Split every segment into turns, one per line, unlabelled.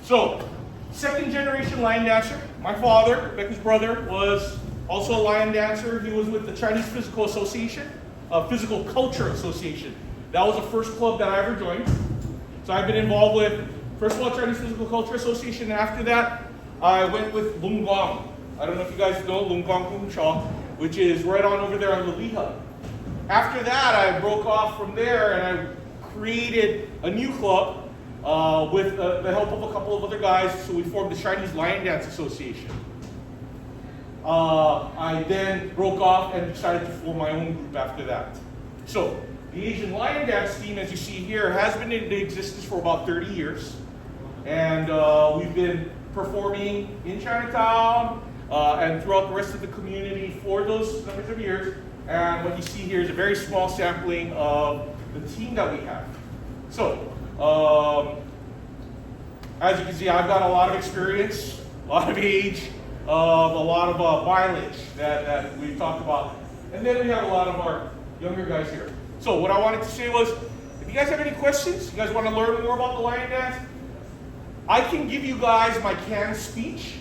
So, second generation lion dancer. My father, Becca's brother, was also a lion dancer. He was with the Chinese Physical Association, Physical Culture Association. That was the first club that I ever joined. So I've been involved with, first of all, Chinese Physical Culture Association, and after that, I went with Lung Gong. I don't know if you guys know Lung Gong Kung Cha, which is right on over there on the Liha. After that, I broke off from there and I created a new club with the help of a couple of other guys. So we formed the Chinese Lion Dance Association. I then broke off and decided to form my own group after that. So the Asian Lion Dance team, as you see here, has been in existence for about 30 years. And we've been performing in Chinatown and throughout the rest of the community for those numbers of years. And what you see here is a very small sampling of the team that we have. So, as you can see, I've got a lot of experience, a lot of age, a lot of mileage that we've talked about. And then we have a lot of our younger guys here. So what I wanted to say was, if you guys have any questions, you guys want to learn more about the lion dance, I can give you guys my canned speech,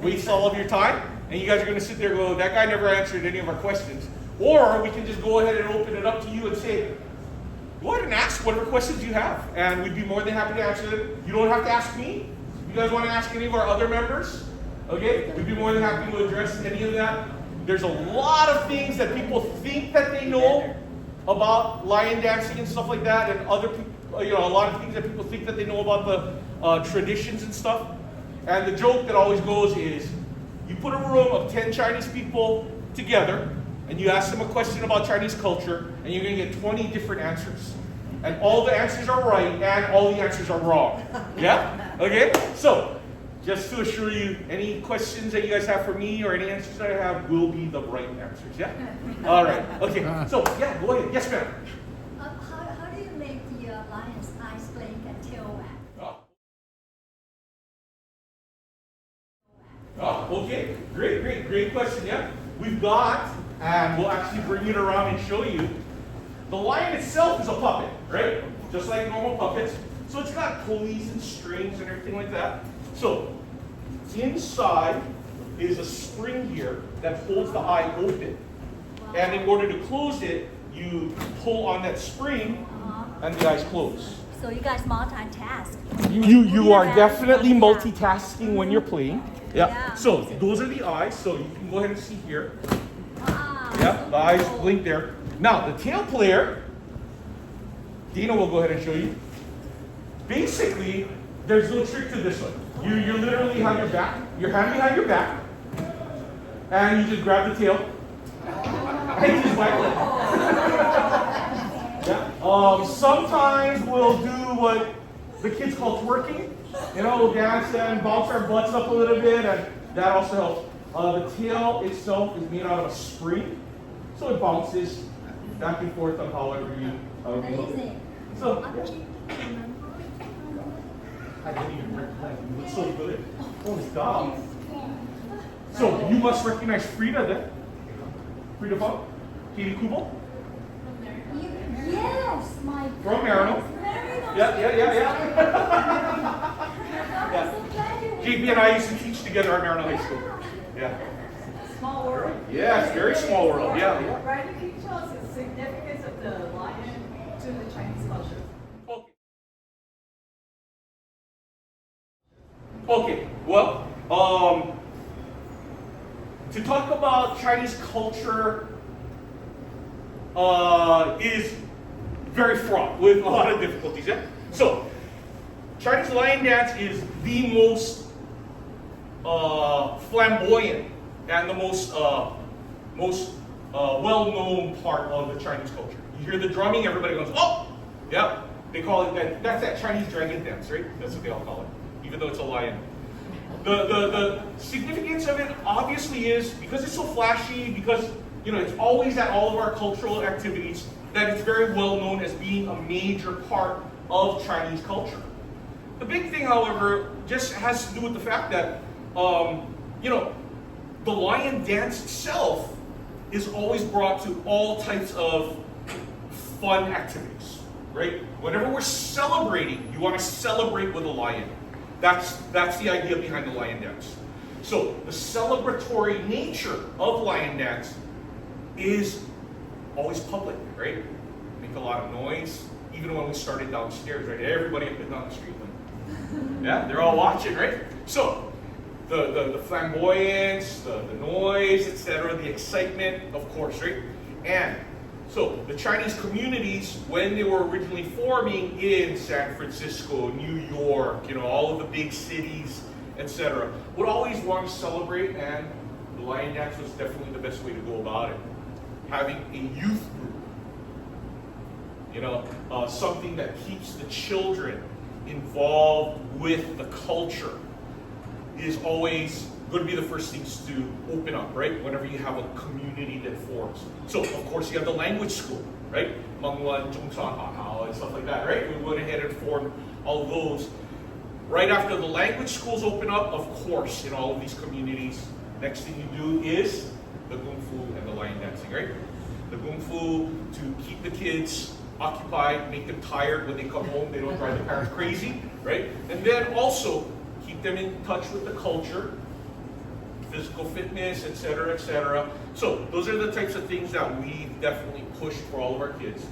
waste all of your time, and you guys are going to sit there and go, that guy never answered any of our questions. Or we can just go ahead and open it up to you and say, go ahead and ask whatever questions you have, and we'd be more than happy to answer them. You don't have to ask me. If you guys want to ask any of our other members, okay, we'd be more than happy to address any of that. There's a lot of things that people think that they know about lion dancing and stuff like that, and other people, a lot of things that people think that they know about the traditions and stuff. And the joke that always goes is, you put a room of 10 Chinese people together, and you ask them a question about Chinese culture, and you're going to get 20 different answers. And all the answers are right, and all the answers are wrong. Yeah? Okay? So, just to assure you, any questions that you guys have for me, or any answers that I have, will be the right answers. Yeah? All right. Okay. So, yeah, go ahead. Yes, ma'am.
How do you make the lion's eyes blink and tail wag?
Okay. Great question. Yeah. We've got, and we'll actually bring it around and show you. The lion itself is a puppet, right? Just like normal puppets. So it's got pulleys and strings and everything like that. So inside is a spring here that holds the eye open. And in order to close it, you pull on that spring and the eyes close.
So you guys multitask.
You are definitely multitasking when you're playing. Yeah. So those are the eyes. So you can go ahead and see here. Yeah, the eyes blink there. Now the tail player, Dina will go ahead and show you. Basically, there's no trick to this one. You literally have your hand behind your back, and you just grab the tail. And you just wag it. Yeah. Sometimes we'll do what the kids call twerking. We'll dance and bounce our butts up a little bit, and that also helps. The tail itself is made out of a spring, so it bounces back and forth on however you look. So, I didn't even recognize you. Look so good. Oh, stop. So, you must recognize Frida then. Frida Funk? Katie Kubel?
Yes, my
From Marino. Yeah. JP and I used to teach together at Marino High School. Yeah.
Small world.
Yes, very small world. Yeah.
Right, can you tell us the significance of the lion to the Chinese culture?
Okay. Well, to talk about Chinese culture is very fraught with a lot of difficulties. Yeah? So, Chinese lion dance is the most flamboyant and the most well-known part of the Chinese culture. You hear the drumming, everybody goes, oh! Yeah, they call it that. That's that Chinese dragon dance, right? That's what they all call it, even though it's a lion. The significance of it obviously is because it's so flashy, because it's always at all of our cultural activities, that it's very well known as being a major part of Chinese culture. The big thing, however, just has to do with the fact that the lion dance itself is always brought to all types of fun activities, right? Whenever we're celebrating, you want to celebrate with a lion. That's the idea behind the lion dance. So the celebratory nature of lion dance is always public, right? Make a lot of noise. Even when we started downstairs, right? Everybody up and down the street went, yeah, they're all watching, right? So the flamboyance, the noise, etc., the excitement, of course, right? And so the Chinese communities, when they were originally forming in San Francisco, New York, all of the big cities, etc., would always want to celebrate, and the lion dance was definitely the best way to go about it. Having a youth group, something that keeps the children involved with the culture is always going to be the first things to open up, right? Whenever you have a community that forms. So, of course, you have the language school, right? Mangwan, Zhongshan, and stuff like that, right? We went ahead and formed all of those. Right after the language schools open up, of course, in all of these communities, next thing you do is the Kung Fu and the lion dancing, right? The Kung Fu to keep the kids occupied, make them tired when they come home, they don't drive the parents crazy, right? And then also keep them in touch with the culture, physical fitness, etc., etc. So those are the types of things that we definitely push for all of our kids.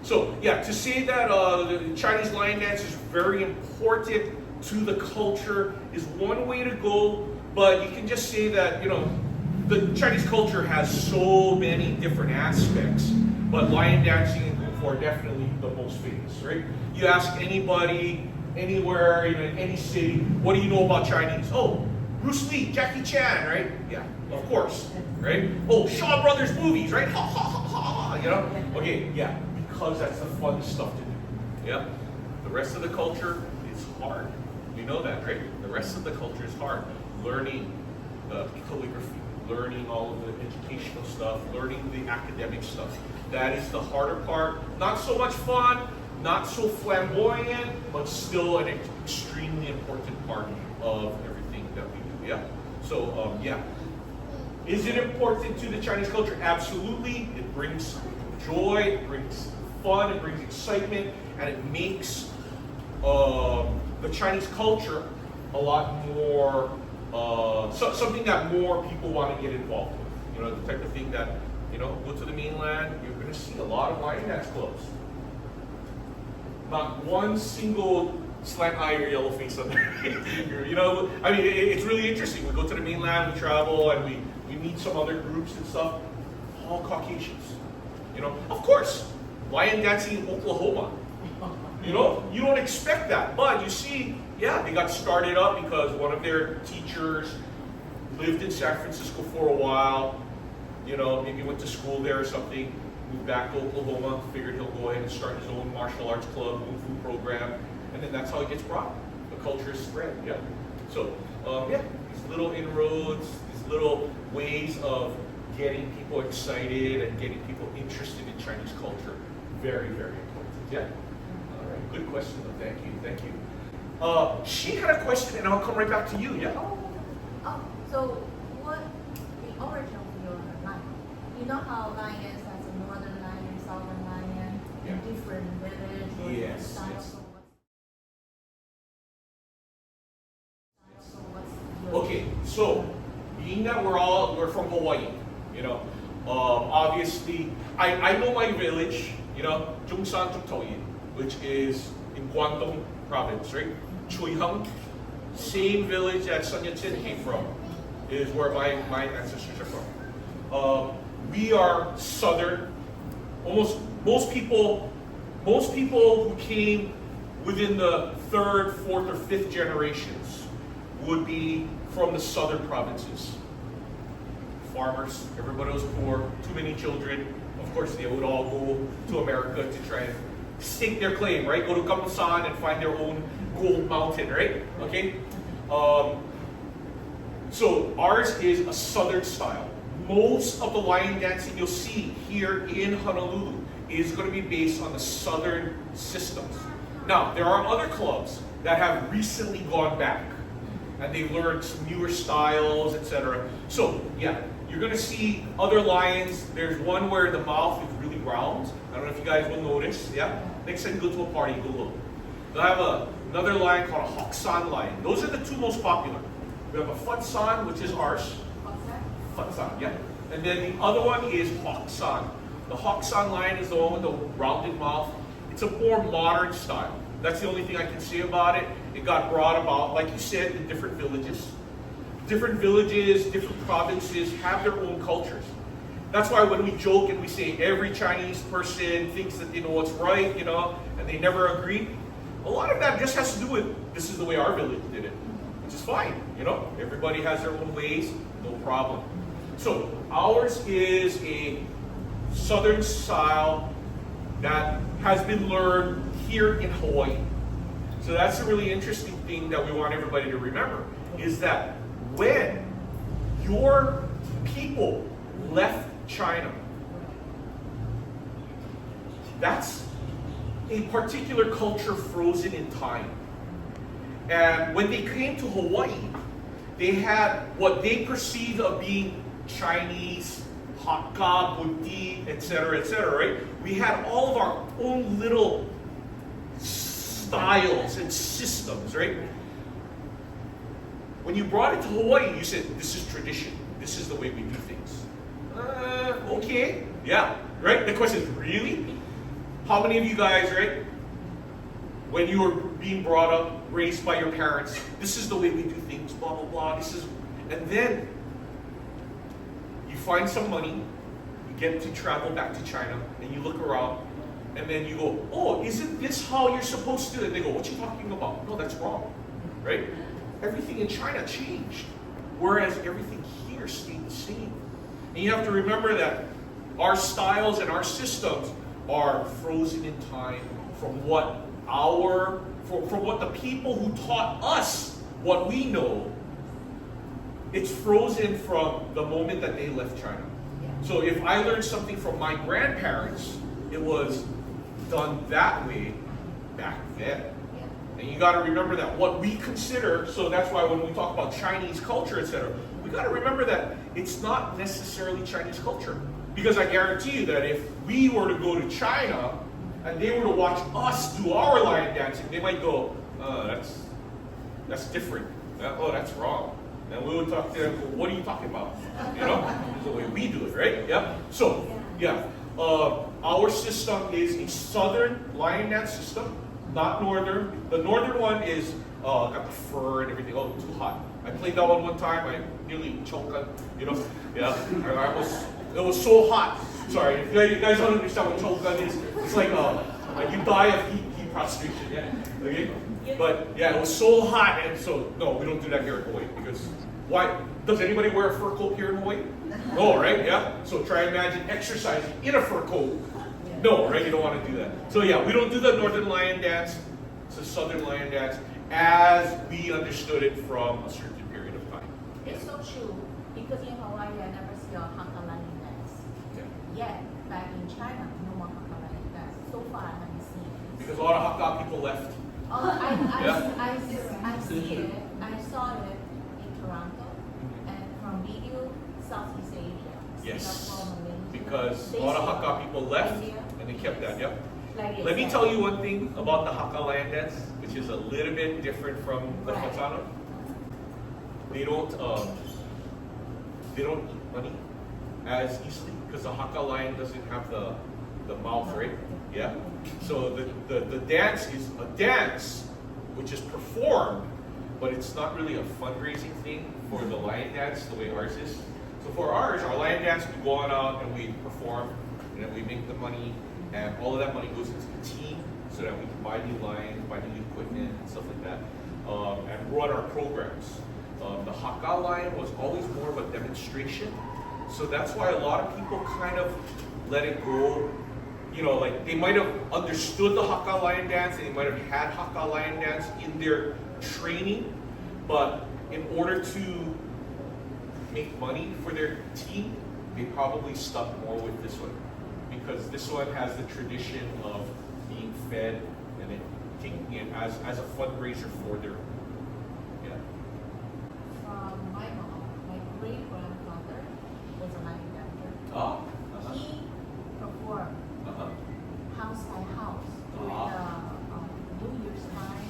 So yeah, to say that the Chinese lion dance is very important to the culture is one way to go, but you can just say that, the Chinese culture has so many different aspects, but lion dancing and Kung Fu are definitely the most famous, right? You ask anybody, anywhere, in any city, what do you know about Chinese? Oh, Bruce Lee, Jackie Chan, right? Yeah, of course, right? Oh, Shaw Brothers movies, right? Ha, ha, ha, ha, Okay, yeah, because that's the fun stuff to do, yeah? The rest of the culture is hard. You know that, right? The rest of the culture is hard. Learning the calligraphy, learning all of the educational stuff, learning the academic stuff. That is the harder part. Not so much fun, not so flamboyant, but still an extremely important part of everything that we do, yeah? So, yeah. Is it important to the Chinese culture? Absolutely. It brings joy, it brings fun, it brings excitement, and it makes the Chinese culture a lot more, something that more people want to get involved with. The type of thing that, go to the mainland, you're going to see a lot of lion dance clubs. Not one single slant eye or yellow face on there. It's really interesting. We go to the mainland, we travel, and we meet some other groups and stuff. All Caucasians. Of course, lion dancing in Oklahoma. You don't expect that, but you see, yeah, they got started up because one of their teachers lived in San Francisco for a while, maybe went to school there or something, moved back to Oklahoma, figured he'll go ahead and start his own martial arts club, Kung Fu program, and then that's how it gets brought. The culture is spread, yeah. So, yeah, these little inroads, these little ways of getting people excited and getting people interested in Chinese culture, very, very important, yeah. Good question, though. Thank you. She had a question, and I'll come right back to you. Yeah.
So what the origin of your lion? You know how lions has a northern lion, southern lion,
Yeah.
different village or different
Yes,
styles.
yes.
So what's your
Okay, so being that we're from Hawaii, obviously, I know my village, Jungsan Juktoyi, which is in Guangdong province, right? Chuihang, same village that Sun Yat-sen came from, is where my ancestors are from. We are southern. Most people who came within the third, fourth, or fifth generations would be from the southern provinces. Farmers, everybody was poor, too many children. Of course, they would all go to America to try and stake their claim, right? Go to Kamusan and find their own gold mountain, right? Okay? So ours is a southern style. Most of the lion dancing you'll see here in Honolulu is going to be based on the southern systems. Now, there are other clubs that have recently gone back and they've learned some newer styles, etc. So, yeah, you're going to see other lions. There's one where the mouth is really round. I don't know if you guys will notice. Yeah? Next time you go to a party, go look. They'll have a another lion called a Hokksan lion. Those are the two most popular. We have a Futsan, which is ours. Futsan, yeah. And then the other one is Hokksan. The Hokksan lion is the one with the rounded mouth. It's a more modern style. That's the only thing I can say about it. It got brought about, like you said, in different villages. Different villages, different provinces have their own cultures. That's why when we joke and we say every Chinese person thinks that they know what's right, and they never agree, a lot of that just has to do with this is the way our village did it, which is fine. Everybody has their own ways, no problem. So ours is a Southern style that has been learned here in Hawaii. So that's a really interesting thing that we want everybody to remember, is that when your people left China, that's a particular culture frozen in time. And when they came to Hawaii, they had what they perceived of being Chinese, Hakka, Buddhi, etc., right? We had all of our own little styles and systems, right? When you brought it to Hawaii, you said, this is tradition. This is the way we do things. Okay, yeah, right? The question is, really? How many of you guys, right, when you were being brought up, raised by your parents, this is the way we do things, blah, blah, blah, and then you find some money, you get to travel back to China, and you look around, and then you go, oh, isn't this how you're supposed to do it? And they go, what you talking about? No, that's wrong, right? Everything in China changed, whereas everything here stayed the same. And you have to remember that our styles and our systems are frozen in time from what from what the people who taught us what we know. It's frozen from the moment that they left China. So if I learned something from my grandparents, it was done that way back then. And you got to remember that what we consider, so that's why when we talk about Chinese culture, etc., we got to remember that it's not necessarily Chinese culture. Because I guarantee you that if we were to go to China and they were to watch us do our lion dancing, they might go, that's different. Oh, that's wrong. And we would talk to them, well, what are you talking about? This is the way we do it, right? Yeah. So, yeah. Our system is a Southern lion dance system, not Northern. The Northern one is got the fur and everything. Oh, too hot. I played that one time. I nearly choked on, Yeah. It was so hot. Sorry, if you guys don't understand what choke gun is, it's like you die of heat prostration. Yeah. Okay. But yeah, it was so hot, and so no, we don't do that here in Hawaii because why? Does anybody wear a fur coat here in Hawaii? No, right? Yeah. So try and imagine exercising in a fur coat. No, right? You don't want to do that. So yeah, we don't do the Northern lion dance. It's a Southern lion dance as we understood it from a certain period of time.
It's so true because in Hawaii I never see a Hakka lion dance. Yet back in China, no more Hakka lion dance. So far I haven't seen it.
Because a lot of Hakka people left.
I see it. I saw it in Toronto and from video, Southeast Asia.
Yes.
Singapore, Malaysia.
Because a lot of Hakka people left and they kept that. Yep.
Like
Let me tell you one thing about the Hakka lion dance, which is a little bit different from the Fatano. They don't eat money as easily because the Hakka lion doesn't have the mouth, right? Yeah. So the dance is a dance which is performed, but it's not really a fundraising thing for the lion dance the way ours is. So for ours, our lion dance, we go on out and we perform, and then we make the money, and all of that money goes into the team so that we can buy new lions, buy new equipment, and stuff like that, and run our programs. The Hakka lion was always more of a demonstration, so that's why a lot of people kind of let it go. Like they might have understood the Hakka lion dance, and they might have had Hakka lion dance in their training, but in order to make money for their team, they probably stuck more with this one because this one has the tradition of being fed and then taking it as a fundraiser for their
my mom, my great grandfather was a lion dancer.
Oh.
He performed house by house during New Year's time,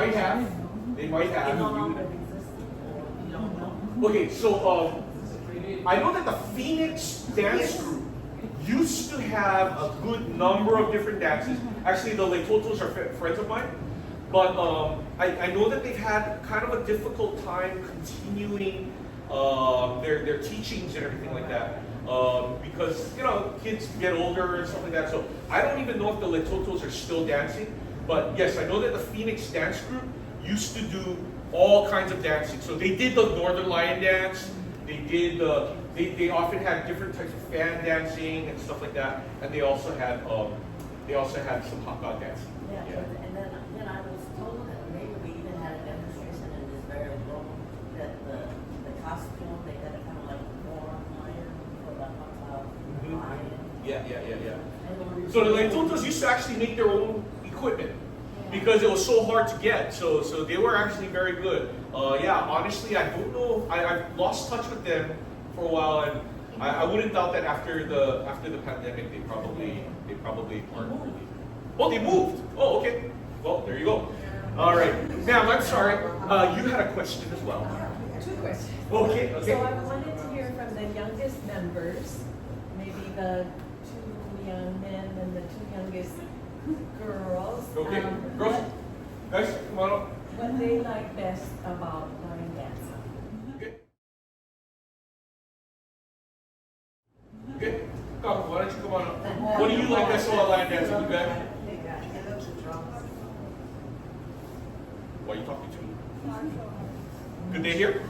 might have. They might
It
have.
no longer exists, or you don't know?
Okay, so I know that the Phoenix dance group used to have a good number of different dances. Actually, the Leitotos are friends of mine. But I know that they've had kind of a difficult time continuing their teachings and everything like that. Because, you know, kids get older and stuff like that. So I don't even know if the Leitotos are still dancing. But yes, I know that the Phoenix dance group used to do all kinds of dancing. So they did the Northern Lion dance. They did they often had different types of fan dancing and stuff like that. And they also had some hot dog dancing.
Yeah, and then I was told that maybe we even had a demonstration in this very room that the costume they had a kind of like a form lion for the lion.
Yeah. So the Leitotos used to actually make their own equipment because it was so hard to get. So they were actually very good. Honestly, I don't know. I've lost touch with them for a while, and I wouldn't doubt that after the pandemic they probably aren't really. Oh, they moved. Oh, okay. Well, there you go. All right. Now, I'm sorry. You had a question as well.
Two questions.
Okay.
So I wanted to hear from the youngest members, maybe the two young men and the two youngest girls.
Okay. Girls, guys, come on up.
What they like best about line dancing.
Okay. Okay. Come, why don't you come on up? What do you like best about line dancing, you guys? Why are you talking to me? Good day here?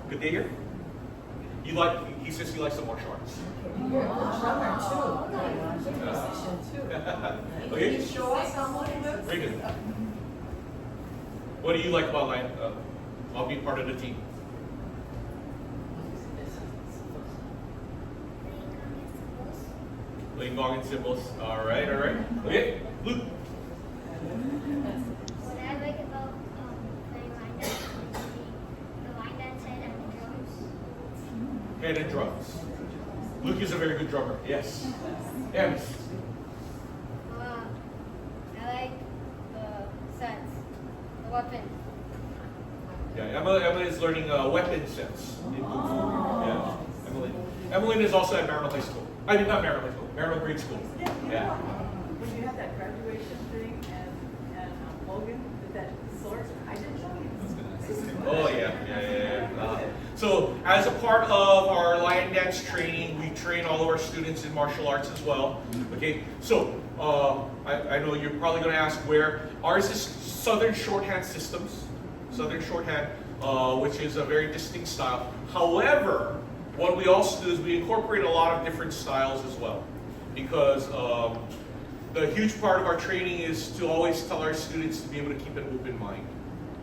Good day here? He says he likes the martial arts.
You're a drummer too. Musician too.
Okay?
Can you show us some moves?
Very good. What do you like about line? I'll be part of the team. Playing gong and cymbals. All right. Okay, Luke.
What I like about playing line dance would be the line dance head and the drums.
Head and drums. Luke is a very good drummer. Yes. Ems.
I like the sets, the weapon.
Yeah, Emma is learning weapon sense in Kung Fu. Yeah, Emily is also at Maryland High School. I mean, not Maryland High School, Maryland Grade School. Yeah.
When you had that graduation thing and Logan did that sword, I didn't know you.
Oh yeah. So as a part of our lion dance training, we train all of our students in martial arts as well. Okay, so I know you're probably going to ask where. Ours is Southern Shorthand Systems, Southern Shorthand, which is a very distinct style. However, what we also do is we incorporate a lot of different styles as well, because the huge part of our training is to always tell our students to be able to keep an open mind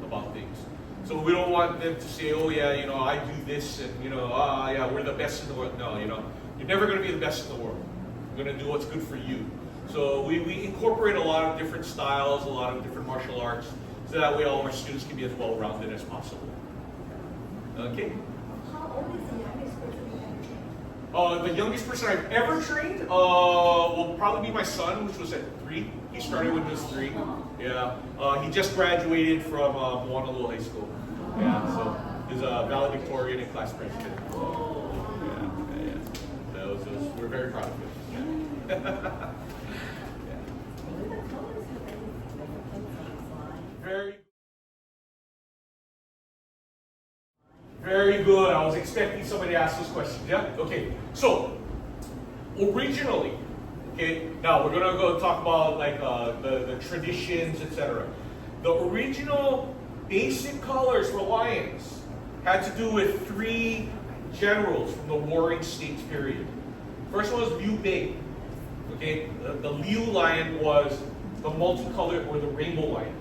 about things. So we don't want them to say, oh yeah, I do this, and yeah, we're the best in the world. No, you're never going to be the best in the world. You're going to do what's good for you. So we incorporate a lot of different styles, a lot of different martial arts, so that way all of our students can be as well-rounded as possible. Okay?
How old is the youngest person you have trained?
The youngest person I've ever trained will probably be my son, which was at 3. He started when he was 3. Yeah. He just graduated from Honolulu High School. Yeah. So he's a valedictorian and class president. Yeah. We're very proud of him. Yeah. Very good. I was expecting somebody to ask those questions. Yeah? Okay. So, originally, okay, now we're going to go talk about like the traditions, etc. The original basic colors for lions had to do with 3 generals from the Warring States period. First one was Liu Bei. Okay? The Liu lion was the multicolored or the rainbow lion.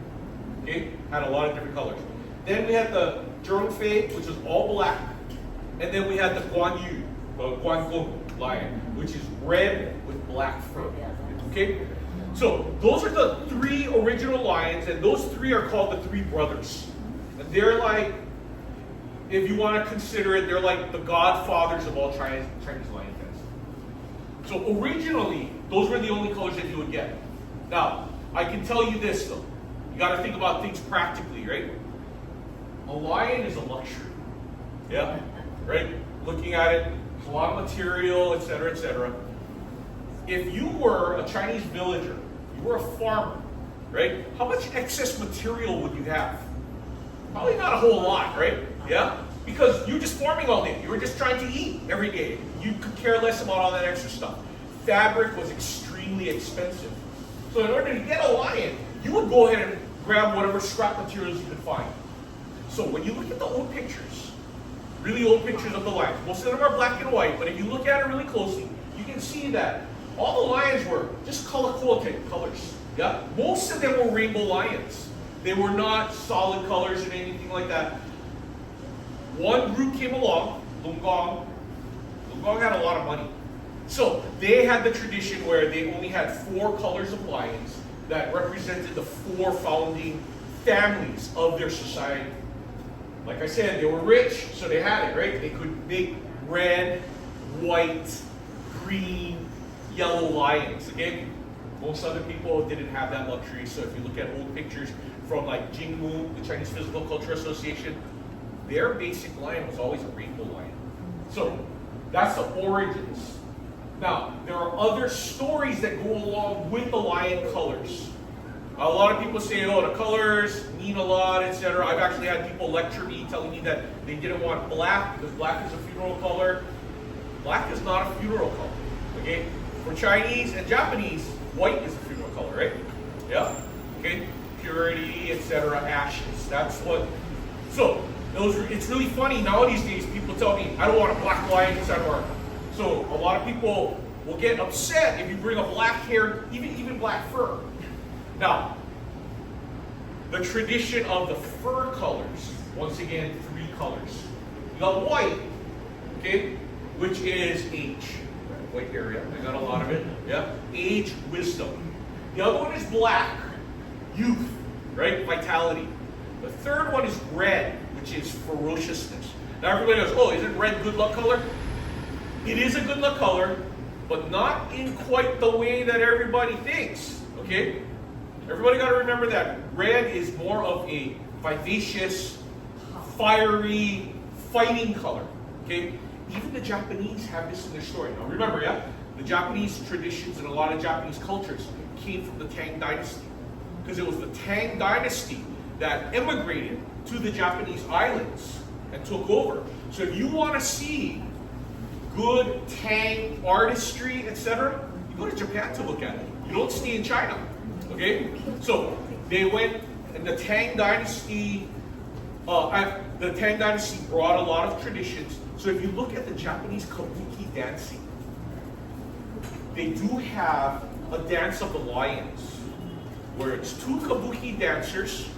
Okay? Had a lot of different colors. Then we had the Zhongfei, which is all black. And then we had the Guan Yu, the Guangdong lion, which is red with black fur. Okay? So those are the 3 original lions, and those 3 are called the 3 brothers. And they're like, if you want to consider it, they're like the godfathers of all Chinese lion dance. So originally, those were the only colors that you would get. Now, I can tell you this though. You got to think about things practically, right? A lion is a luxury. Yeah, right? Looking at it, a lot of material, etc., etc. If you were a Chinese villager, you were a farmer, right? How much excess material would you have? Probably not a whole lot, right? Yeah? Because you're just farming all day. You were just trying to eat every day. You could care less about all that extra stuff. Fabric was extremely expensive. So in order to get a lion, you would go ahead and grab whatever scrap materials you could find. So when you look at the old pictures, really old pictures of the lions, most of them are black and white, but if you look at it really closely, you can see that all the lions were just color-coated colors. Yeah? Most of them were rainbow lions. They were not solid colors or anything like that. One group came along, Lungong. Lungong had a lot of money. So they had the tradition where they only had 4 colors of lions that represented the 4 founding families of their society. Like I said, they were rich, so they had it, right? They could make red, white, green, yellow lions, okay? Most other people didn't have that luxury, so if you look at old pictures from like Jingmu, the Chinese Physical Culture Association, their basic lion was always a rainbow lion. So that's the origins. Now, there are other stories that go along with the lion colors. A lot of people say, oh, the colors mean a lot, etc. I've actually had people lecture me telling me that they didn't want black because black is a funeral color. Black is not a funeral color, okay? For Chinese and Japanese, white is a funeral color, right? Yeah? Okay? Purity, etc., ashes. That's what. So, it's really funny nowadays days, people tell me, I don't want a black lion, etc. So, a lot of people will get upset if you bring a black hair, even black fur. Now, the tradition of the fur colors, once again, 3 colors. You got white, okay, which is age. White area, I got a lot of it, yeah? Age, wisdom. The other one is black, youth, right? Vitality. The third one is red, which is ferociousness. Now everybody goes, oh, isn't red good luck color? It is a good luck color, but not in quite the way that everybody thinks, okay? Everybody got to remember that red is more of a vivacious, fiery, fighting color, okay? Even the Japanese have this in their story. Now remember, yeah, the Japanese traditions and a lot of Japanese cultures came from the Tang Dynasty. Because it was the Tang Dynasty that immigrated to the Japanese islands and took over. So if you want to see good Tang artistry, etc., you go to Japan to look at it. You don't stay in China. Okay? So they went, and the Tang Dynasty brought a lot of traditions. So if you look at the Japanese kabuki dancing, they do have a dance of the lions, where it's 2 kabuki dancers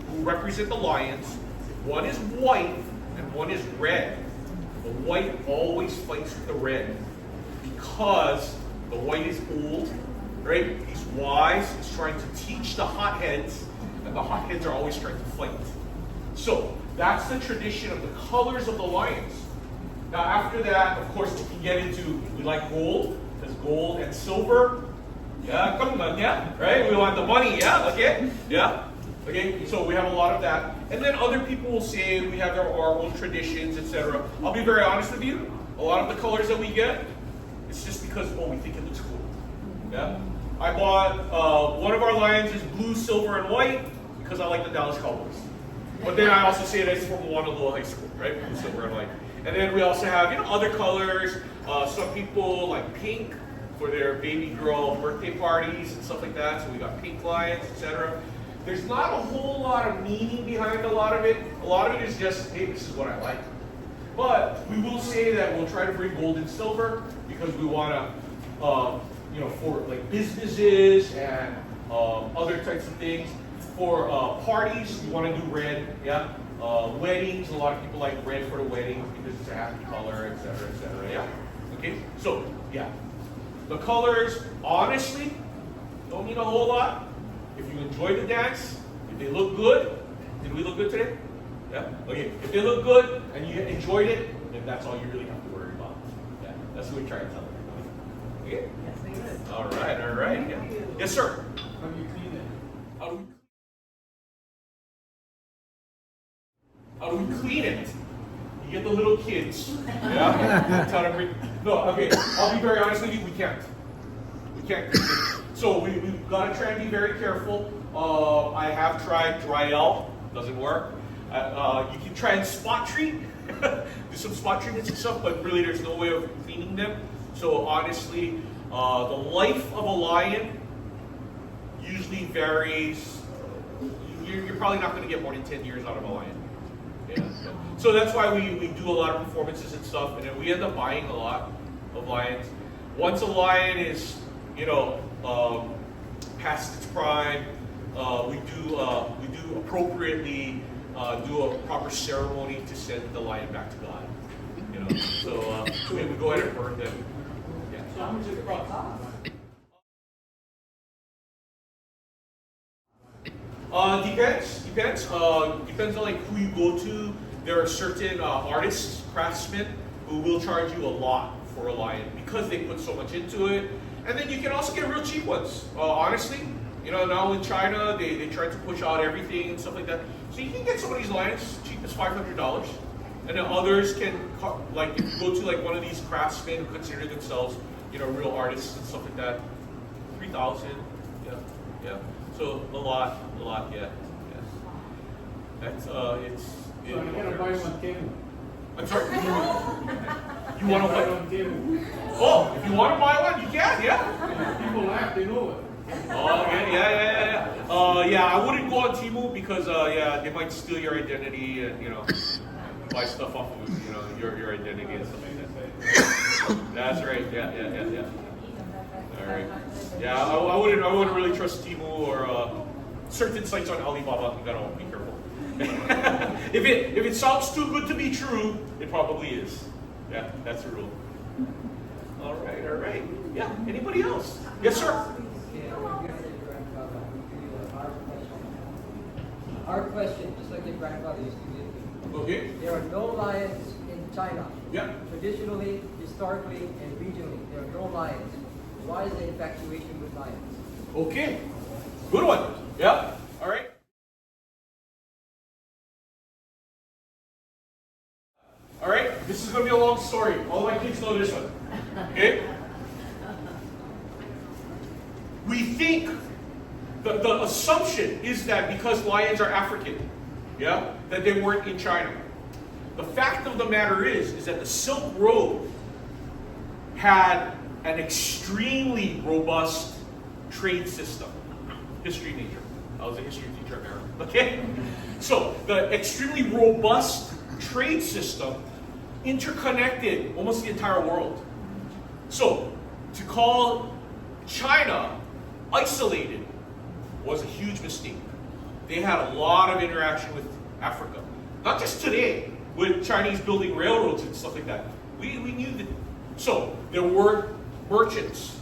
who represent the lions. One is white and one is red. The white always fights with the red because the white is old, right? He's wise, he's trying to teach the hotheads, and the hotheads are always trying to fight. So that's the tradition of the colors of the lions. Now after that, of course, we can get into, we like gold, because gold and silver, yeah, come on, yeah, right? We want the money, yeah, okay, yeah. Okay, so we have a lot of that. And then other people will say we have our own traditions, etc. I'll be very honest with you, a lot of the colors that we get, it's just because, oh, we think it looks cool. Yeah? I bought, one of our lions is blue, silver, and white because I like the Dallas Cowboys. But then I also say that's from Wanalua High School, right? Blue, silver, and white. And then we also have, other colors. Some people like pink for their baby girl birthday parties and stuff like that. So we got pink lions, etc. There's not a whole lot of meaning behind a lot of it. A lot of it is just, hey, this is what I like. But we will say that we'll try to bring gold and silver because we want to, for like businesses and other types of things. For parties, we want to do red, yeah. Weddings, a lot of people like red for the weddings because it's a happy color, etc., yeah. Okay, so yeah, the colors honestly don't mean a whole lot. If you enjoy the dance, if they look good, did we look good today? Yeah. Okay, if they look good and you enjoyed it, then that's all you really have to worry about. Yeah, that's what we try to tell everybody. Okay.
Yes, they would.
All right. Yeah. Yes, sir.
How do you clean it?
How do we No, okay, I'll be very honest with you, we can't. We can't. So we've got to try and be very careful. I have tried dry elk, doesn't work. You can try and spot treat, do some spot treatments and stuff, but really there's no way of cleaning them. So honestly, the life of a lion usually varies. You're probably not going to get more than 10 years out of a lion. Yeah. So that's why we do a lot of performances and stuff, and then we end up buying a lot of lions. Once a lion is, past its prime, we do appropriately do a proper ceremony to send the lion back to God. So we go ahead and burn them. Yeah.
So how much does it cost?
Depends. Depends on like who you go to. There are certain artists, craftsmen, who will charge you a lot for a lion because they put so much into it. And then you can also get real cheap ones. Honestly, now in China they try to push out everything and stuff like that. So you can get some of these lions cheap as $500, and then others can like if you go to like one of these craftsmen who consider themselves real artists and stuff like that, 3,000. Yeah. So a lot, yeah. That's it's.
So I'm gonna buy one table.
I'm sorry. You want to
buy
what?
one table.
Oh, if you want to buy one, you can. Yeah.
People laugh, they know it.
Oh, okay. Yeah. I wouldn't go on Temu because they might steal your identity and buy stuff off of your identity and stuff like that. That's right. Yeah. All right. Yeah, I wouldn't really trust Temu or certain sites on Alibaba. You gotta be careful. if it sounds too good to be true, it probably is. Yeah, that's the rule. All right. Yeah. Anybody else? Yes, sir.
Our question, just like your grandfather used to give.
Okay.
There are no lions in China.
Yeah.
Traditionally, historically, and regionally, there are no lions. Why is the infatuation with lions?
Okay. Good one. Yeah. All right. All right. This is going to be a long story. All my kids know this one. Okay. We think the assumption is that because lions are African, that they weren't in China. The fact of the matter is that the Silk Road had an extremely robust trade system. History major. I was a history teacher at Maryland. Okay? So the extremely robust trade system interconnected almost the entire world. So to call China isolated was a huge mistake. They had a lot of interaction with Africa. Not just today, with Chinese building railroads and stuff like that. We knew that. So there were merchants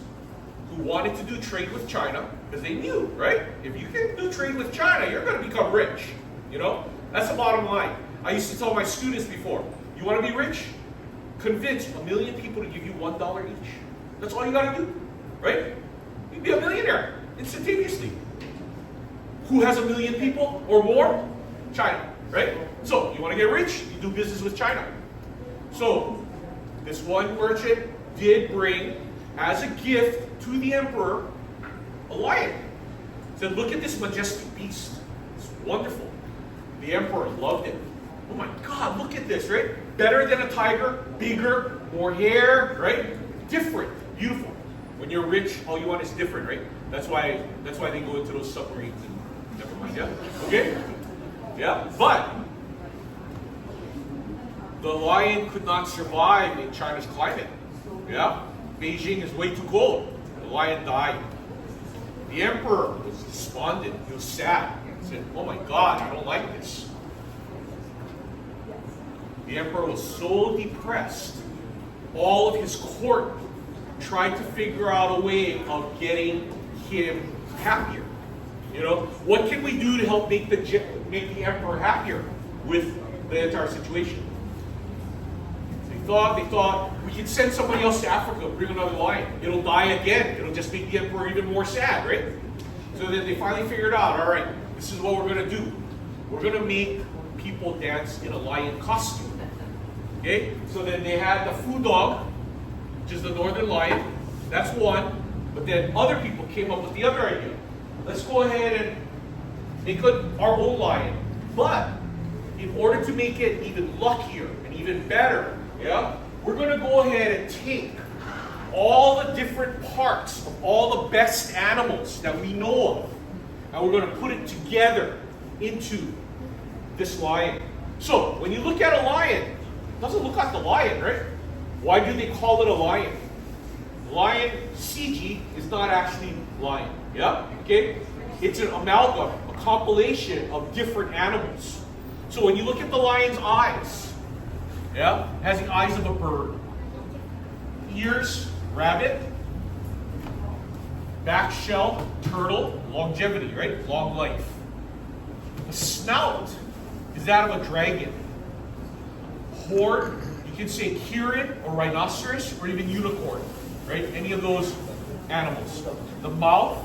who wanted to do trade with China because they knew, right? If you can do trade with China, you're going to become rich. That's the bottom line. I used to tell my students before, you want to be rich? Convince 1 million people to give you $1 each. That's all you got to do, right? You'd be a millionaire instantaneously. Who has 1 million people or more? China, right? So you want to get rich? You do business with China. So this one merchant did bring, as a gift to the emperor, a lion. Said, look at this majestic beast. It's wonderful. The emperor loved it. Oh my God, look at this, right? Better than a tiger, bigger, more hair, right? Different, beautiful. When you're rich, all you want is different, right? That's why they go into those submarines and never mind, yeah? Okay? Yeah, but the lion could not survive in China's climate. Yeah? Beijing is way too cold. The lion died. The emperor was despondent. He was sad. He said, oh my God, I don't like this. The emperor was so depressed, all of his court tried to figure out a way of getting him happier. What can we do to help make the emperor happier with the entire situation? They thought we can send somebody else to Africa, bring another lion. It'll die again. It'll just make the emperor even more sad, right? So then they finally figured out, all right, this is what we're going to do. We're going to make people dance in a lion costume. Okay? So then they had the food dog which is the northern lion. That's one. But then other people came up with the other idea. Let's go ahead and make our own lion. But in order to make it even luckier and even better, yeah, we're going to go ahead and take all the different parts of all the best animals that we know of, and we're going to put it together into this lion. So when you look at a lion, it doesn't look like a lion, right? Why do they call it a lion? Lion, CG, is not actually lion. Yeah? Okay? It's an amalgam, a compilation of different animals. So when you look at the lion's eyes, yeah, it has the eyes of a bird. Ears, rabbit. Back shell, turtle, longevity, right? Long life. The snout is that of a dragon. Horn, you can say kirin or rhinoceros or even unicorn, right? Any of those animals. The mouth,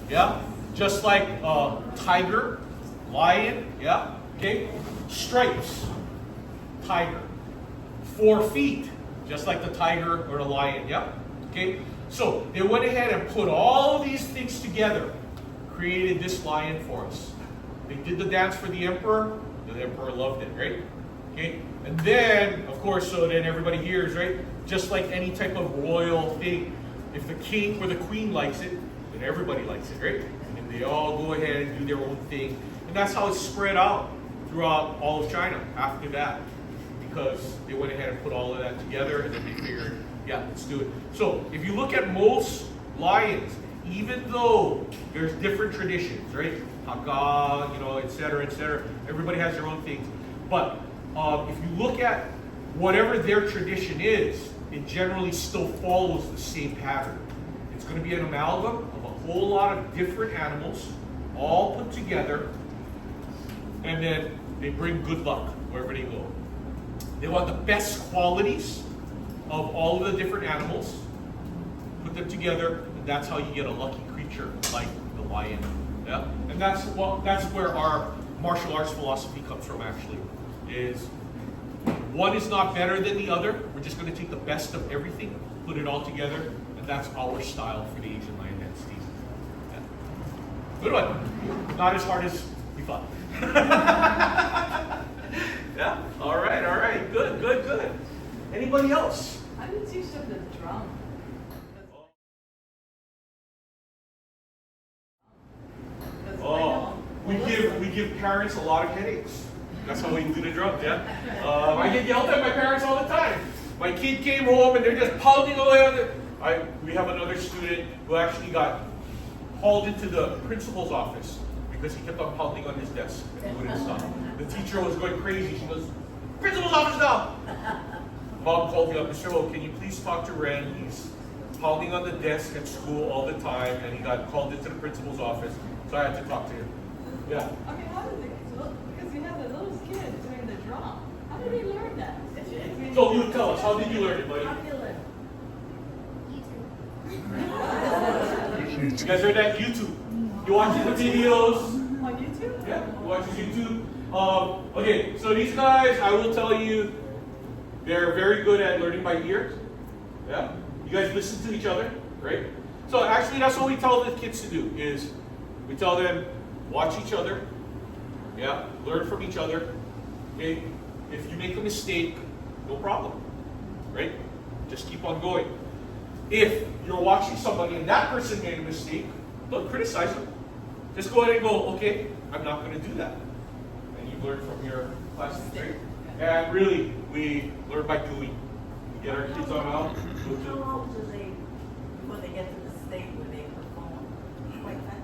yeah, just like tiger, lion, yeah, okay. Stripes, tiger. 4 feet, just like the tiger or the lion, yeah, okay. So they went ahead and put all of these things together, created this lion for us. They did the dance for the emperor loved it, right? Okay, and then, of course, so then everybody hears, right? Just like any type of royal thing, if the king or the queen likes it, then everybody likes it, right? And then they all go ahead and do their own thing. And that's how it's spread out throughout all of China after that, because they went ahead and put all of that together, and then they figured, yeah, let's do it. So if you look at most lions, even though there's different traditions, right? Hakka, et cetera, everybody has their own things. But if you look at whatever their tradition is, it generally still follows the same pattern. It's going to be an amalgam of a whole lot of different animals, all put together, and then they bring good luck wherever they go. They want the best qualities of all of the different animals, put them together, and that's how you get a lucky creature like the lion. Yeah? And that's where our martial arts philosophy comes from, actually, is one is not better than the other. We're just going to take the best of everything, put it all together, and that's our style for the Asian lion dance, Steve. Yeah. Good one. Not as hard as we thought. Yeah? All right. Good. Anybody else?
How did you show the drum?
Oh, we give parents a lot of headaches. That's how we do the drums, yeah? I get yelled at by parents all the time. My kid came home and they're just pounding away on it. We have another student who actually got hauled into the principal's office because he kept on pounding on his desk and he wouldn't stop. The teacher was going crazy. She goes, "Principal's office now!" Mom called me up, "Mr. Ho, can you please talk to Ren? He's pounding on the desk at school all the time and he got called into the principal's office." So I had to talk to him. Yeah.
Okay, how did it look? Because you have the little kid doing the drum. How did he learn that?
So you tell us, how did you learn it, buddy?
How do you learn?
You guys heard that? YouTube. You watching the videos?
On YouTube?
Yeah, you watching YouTube. Okay, so these guys, I will tell you, they're very good at learning by ear. Yeah, you guys listen to each other, right? So actually, that's what we tell the kids to do. Is we tell them watch each other. Yeah, learn from each other. Okay, if you make a mistake, no problem, right? Just keep on going. If you're watching somebody and that person made a mistake, don't criticize them. Just go ahead and go, okay, I'm not going to do that. And you learn from your classmates, right? And really, we learn by doing. We get our kids on out.
How long do they, before they get to the state where they perform? Quite fast.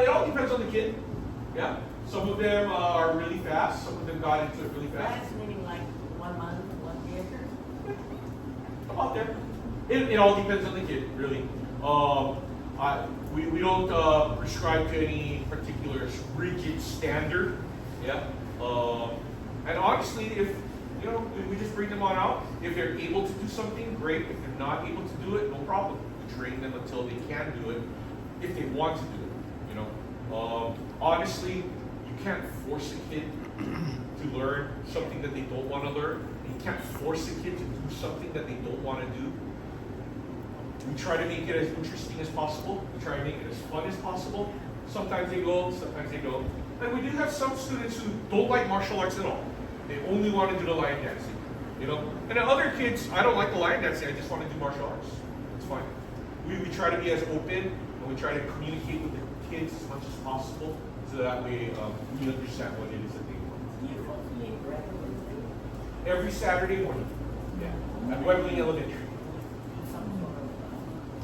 It all depends on the kid. Yeah. Some of them are really fast. Some of them got into it really fast.
Fast meaning like 1 month, 1 year?
About there. It all depends on the kid, really. We don't prescribe to any particular rigid standard. Yeah. And honestly, if we just bring them on out. If they're able to do something, great. If they're not able to do it, no problem. We train them until they can do it, if they want to do it. Honestly, you You can't force a kid to learn something that they don't want to learn. You can't force a kid to do something that they don't want to do. We try to make it as interesting as possible. We try to make it as fun as possible. Sometimes they go, sometimes they don't. And we do have some students who don't like martial arts at all. They only want to do the lion dancing, you know. And then other kids, I don't like the lion dancing. I just want to do martial arts. It's fine. We try to be as open, and we try to communicate with the kids as much as possible, so that way we understand what it is that they want.
You folks meet regularly?
Every Saturday morning, yeah, at Webley Elementary.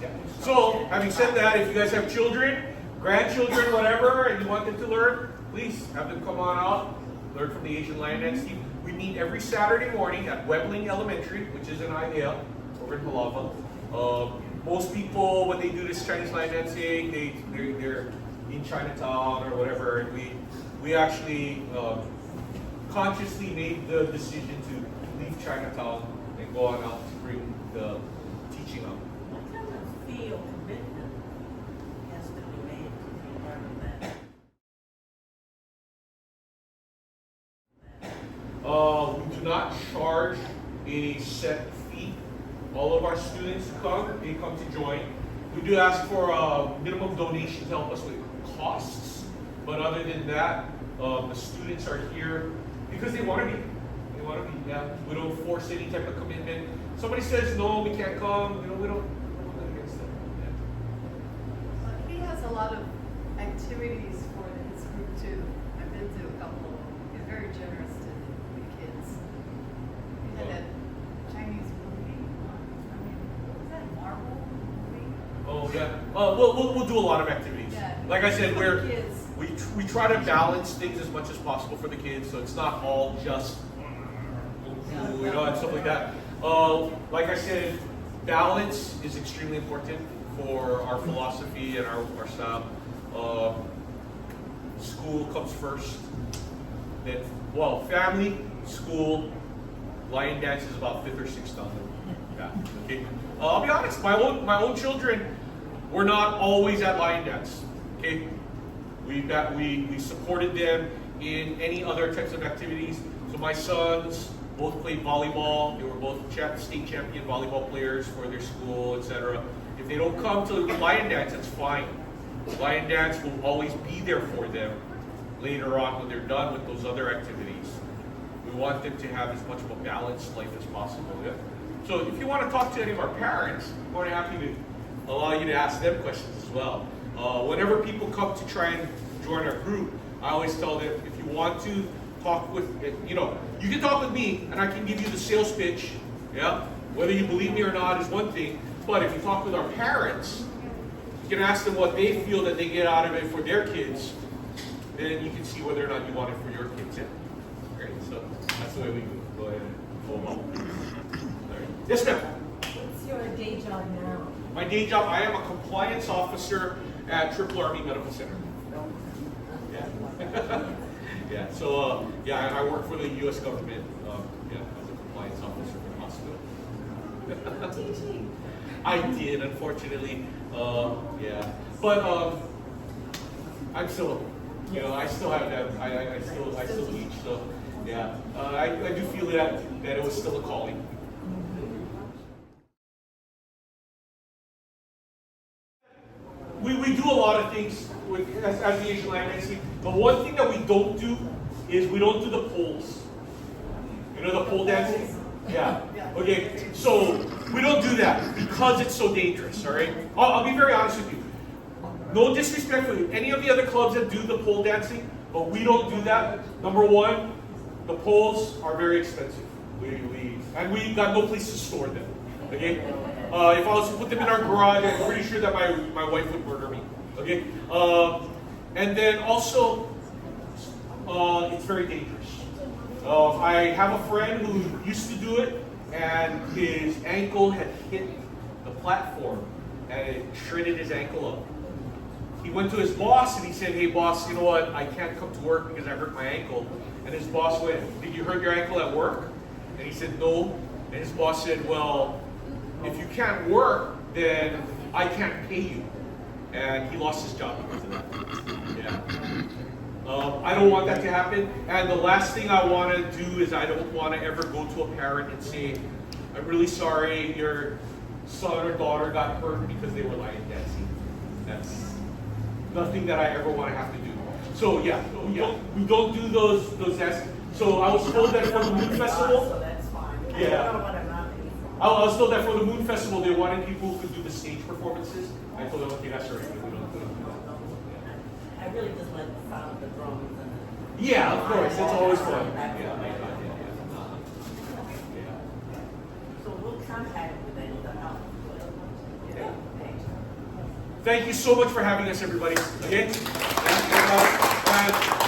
Yeah. So, having said that, if you guys have children, grandchildren, whatever, and you want them to learn, please have them come on out, learn from the Asian Lion Dance team. We meet every Saturday morning at Webley Elementary, which is in IDEA, over in Palava. Most people, when they do this Chinese lion dancing, they're in Chinatown or whatever, and we actually consciously made the decision to leave Chinatown and go on out to bring the teaching up.
What kind of fee or commitment has to be made to be part of that?
We do not charge a set fee. All of our students come, they come to join. We do ask for a minimum donation to help us with costs, but other than that, the students are here because they want to be. They want to be, yeah. We don't force any type of commitment. Somebody says, no, we can't come, you know, we don't hold that against them. Yeah.
He has a lot of activities for his group too. I've been to a couple of them. He's very generous to the kids. He had that Chinese movie. I mean, what was that, Marvel movie?
Oh yeah. We'll do a lot of activities.
Yeah.
Like I said,
For the kids.
we try to balance things as much as possible for the kids, so it's not all just you know and stuff like that. Like I said, balance is extremely important for our philosophy and our style. School comes first. Then, well, family, school, lion dance is about fifth or sixth down there. Yeah. Okay. I'll be honest. My own children were not always at lion dance. Okay. We supported them in any other types of activities. So my sons both played volleyball. They were both state champion volleyball players for their school, etc. If they don't come to lion dance, that's fine. Lion dance will always be there for them later on when they're done with those other activities. We want them to have as much of a balanced life as possible. Yeah? So if you want to talk to any of our parents, I'm more than happy to allow you to ask them questions as well. Whenever people come to try and join our group, I always tell them, if you want to talk with, you know, you can talk with me and I can give you the sales pitch, yeah? Whether you believe me or not is one thing, but if you talk with our parents, you can ask them what they feel that they get out of it for their kids, then you can see whether or not you want it for your kids. Yeah? Great, so that's the way we go ahead and go along. Yes, ma'am?
What's your day job now?
My day job, I am a compliance officer at Triple Army Medical Center. Yeah. Yeah. So yeah, I work for the U.S. government. Yeah, as a compliance officer for the hospital.
Teaching.
I did, unfortunately. Yeah, but I'm still, you know, I still have that. I still teach. So yeah, I do feel that it was still a calling. We do a lot of things as the Asian Lion Dance team. The one thing that we don't do is we don't do the poles. You know the pole dancing? Yeah. Okay, so we don't do that because it's so dangerous, all right? I'll be very honest with you. No disrespect for any of the other clubs that do the pole dancing, but we don't do that. Number one, the poles are very expensive. And we got no place to store them, okay? If I was to put them in our garage, I'm pretty sure that my wife would murder me. Okay? And then also, it's very dangerous. I have a friend who used to do it, and his ankle had hit the platform, and it shredded his ankle up. He went to his boss, and he said, "Hey boss, you know what? I can't come to work because I hurt my ankle." And his boss went, "Did you hurt your ankle at work?" And he said, "No." And his boss said, "Well, if you can't work, then I can't pay you." And he lost his job because of that. Yeah. I don't want that to happen. And the last thing I want to do is I don't want to ever go to a parent and say, I'm really sorry your son or daughter got hurt because they were lion dancing. That's nothing that I ever want to have to do. So yeah, we don't do those dances. So I was told that for the Moon
So
Festival,
that's fine.
Yeah.
I don't want to not be.
I was told that for the Moon Festival they wanted people who could do the stage performances. I told them, okay, that's all right. We don't do that.
I really just like the sound of the drums and the.
Yeah, of course. It's always fun.
That's
Yeah.
amazing. So we'll contact with them to help.
Yeah.
Thanks.
Thank you so much for having us, everybody. Again. And